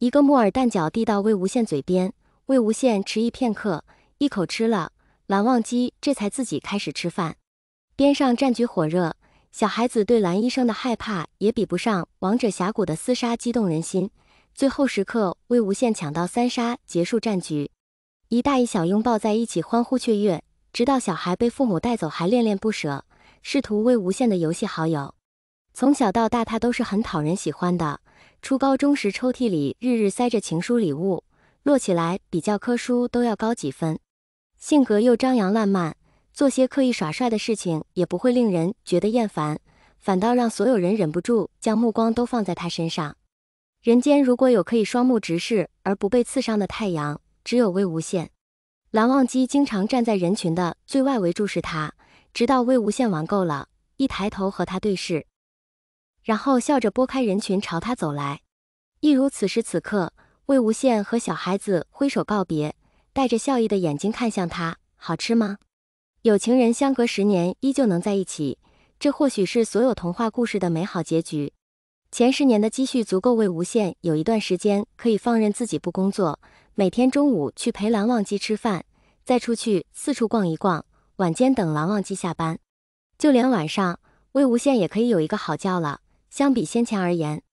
一个木耳蛋饺递到魏无羡嘴边，魏无羡迟疑片刻，一口吃了，蓝忘机这才自己开始吃饭。边上战局火热，小孩子对蓝医生的害怕也比不上王者峡谷的厮杀激动人心。最后时刻，魏无羡抢到3杀，结束战局。一大一小拥抱在一起，欢呼雀跃，直到小孩被父母带走还恋恋不舍，试图魏无羡的游戏好友。从小到大，他都是很讨人喜欢的。初高中时，抽屉里日日塞着情书礼物，摞起来比教科书都要高几分。性格又张扬烂漫，做些刻意耍帅的事情也不会令人觉得厌烦，反倒让所有人忍不住将目光都放在他身上。人间如果有可以双目直视而不被刺伤的太阳，只有魏无羡。蓝忘机经常站在人群的最外围注视他，直到魏无羡玩够了，一抬头和他对视，然后笑着拨开人群朝他走来。一如此时此刻，魏无羡和小孩子挥手告别，带着笑意的眼睛看向他，好吃吗？有情人相隔10年依旧能在一起，这或许是所有童话故事的美好结局。前10年的积蓄足够魏无羡有一段时间可以放任自己不工作，每天中午去陪蓝忘机吃饭，再出去四处逛一逛，晚间等蓝忘机下班。就连晚上，魏无羡也可以有一个好觉了。相比先前而言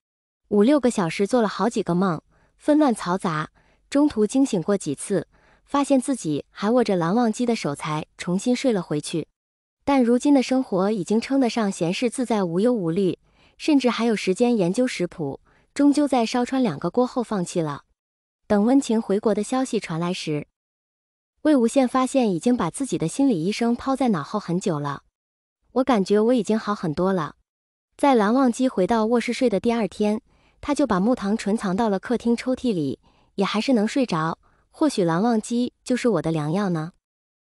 ，5、6个小时做了好几个梦，纷乱嘈杂，中途惊醒过几次，发现自己还握着蓝忘机的手才重新睡了回去。但如今的生活已经称得上闲适自在，无忧无虑，甚至还有时间研究食谱，终究在烧穿2个锅后放弃了。等温情回国的消息传来时，魏无羡发现已经把自己的心理医生抛在脑后很久了。我感觉我已经好很多了。在蓝忘机回到卧室睡的第2天，他就把木糖醇藏到了客厅抽屉里，也还是能睡着。或许蓝忘机就是我的良药呢。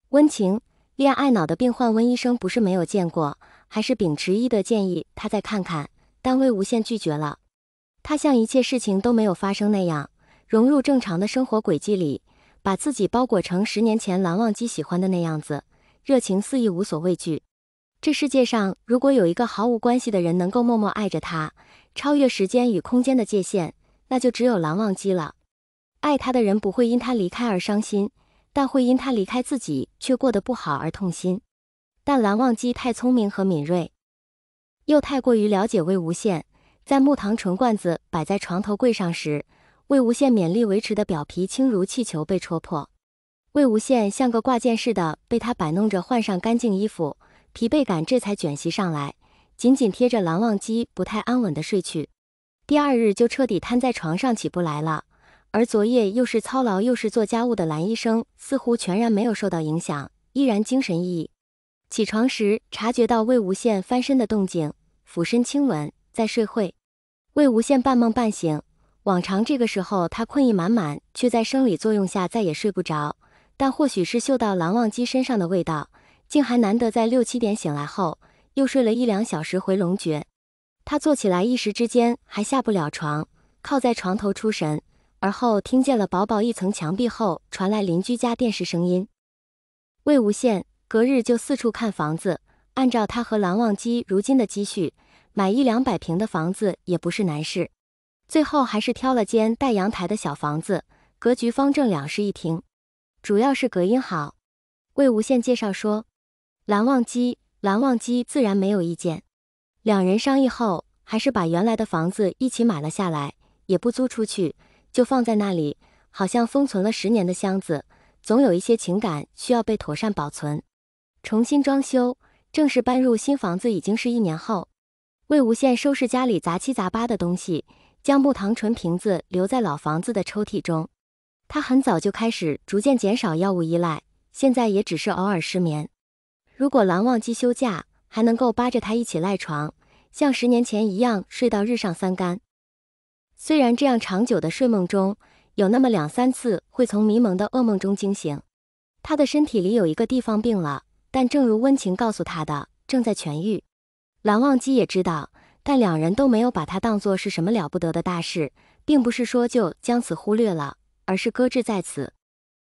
温情、恋爱脑的病患温医生不是没有见过，还是秉持医德建议他再看看，但魏无羡拒绝了。他像一切事情都没有发生那样，融入正常的生活轨迹里，把自己包裹成10年前蓝忘机喜欢的那样子，热情肆意，无所畏惧。这世界上如果有一个毫无关系的人能够默默爱着他，超越时间与空间的界限，那就只有蓝忘机了。爱他的人不会因他离开而伤心，但会因他离开自己却过得不好而痛心。但蓝忘机太聪明和敏锐，又太过于了解魏无羡，在木糖醇罐子摆在床头柜上时，魏无羡勉力维持的表皮轻如气球被戳破。魏无羡像个挂件似的被他摆弄着换上干净衣服，疲惫感这才卷袭上来，紧紧贴着蓝忘机不太安稳的睡去。第2日就彻底瘫在床上起不来了，而昨夜又是操劳又是做家务的蓝医生似乎全然没有受到影响，依然精神奕奕。起床时察觉到魏无羡翻身的动静，俯身亲吻，再睡会。魏无羡半梦半醒，往常这个时候他困意满满，却在生理作用下再也睡不着，但或许是嗅到蓝忘机身上的味道，竟还难得在6、7点醒来后，又睡了1、2小时回笼觉。他坐起来一时之间还下不了床，靠在床头出神，而后听见了薄薄一层墙壁后传来邻居家电视声音。魏无羡隔日就四处看房子，按照他和蓝忘机如今的积蓄，买1、200平的房子也不是难事。最后还是挑了间带阳台的小房子，格局方正，2室1厅，主要是隔音好。魏无羡介绍说，蓝忘机自然没有意见。2人商议后，还是把原来的房子一起买了下来，也不租出去，就放在那里，好像封存了10年的箱子，总有一些情感需要被妥善保存。重新装修，正式搬入新房子已经是1年后。魏无羡收拾家里杂七杂八的东西，将木糖醇瓶子留在老房子的抽屉中。他很早就开始逐渐减少药物依赖，现在也只是偶尔失眠。如果蓝忘机休假，还能够扒着他一起赖床，像10年前一样睡到日上3竿。虽然这样长久的睡梦中，有那么2、3次会从迷蒙的噩梦中惊醒。他的身体里有一个地方病了，但正如温情告诉他的，正在痊愈。蓝忘机也知道，但2人都没有把它当作是什么了不得的大事，并不是说就将此忽略了，而是搁置在此。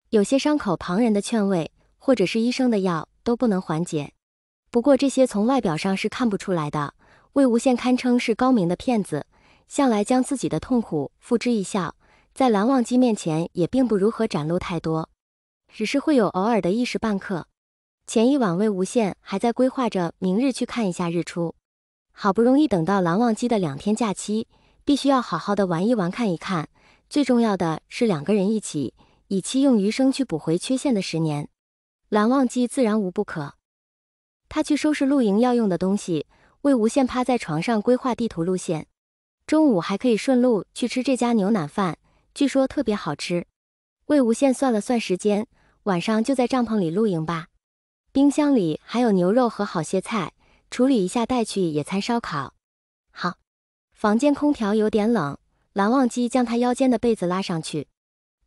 有些伤口旁人的劝慰，或者是医生的药，都不能缓解。不过这些从外表上是看不出来的。魏无羡堪称是高明的骗子，向来将自己的痛苦付之一笑，在蓝忘机面前也并不如何展露太多，只是会有偶尔的一时半刻。前一晚魏无羡还在规划着明日去看一下日出，好不容易等到蓝忘机的2天假期，必须要好好的玩一玩看一看，最重要的是2个人一起，以期用余生去补回缺陷的10年。蓝忘机自然无不可。他去收拾露营要用的东西，魏无羡趴在床上规划地图路线。中午还可以顺路去吃这家牛腩饭，据说特别好吃。魏无羡算了算时间，晚上就在帐篷里露营吧。冰箱里还有牛肉和好些菜，处理一下带去野餐烧烤。好，房间空调有点冷，蓝忘机将他腰间的被子拉上去。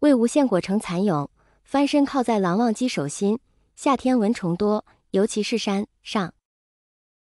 魏无羡裹成蚕蛹，翻身靠在蓝忘机手心。夏天蚊虫多，尤其是山上。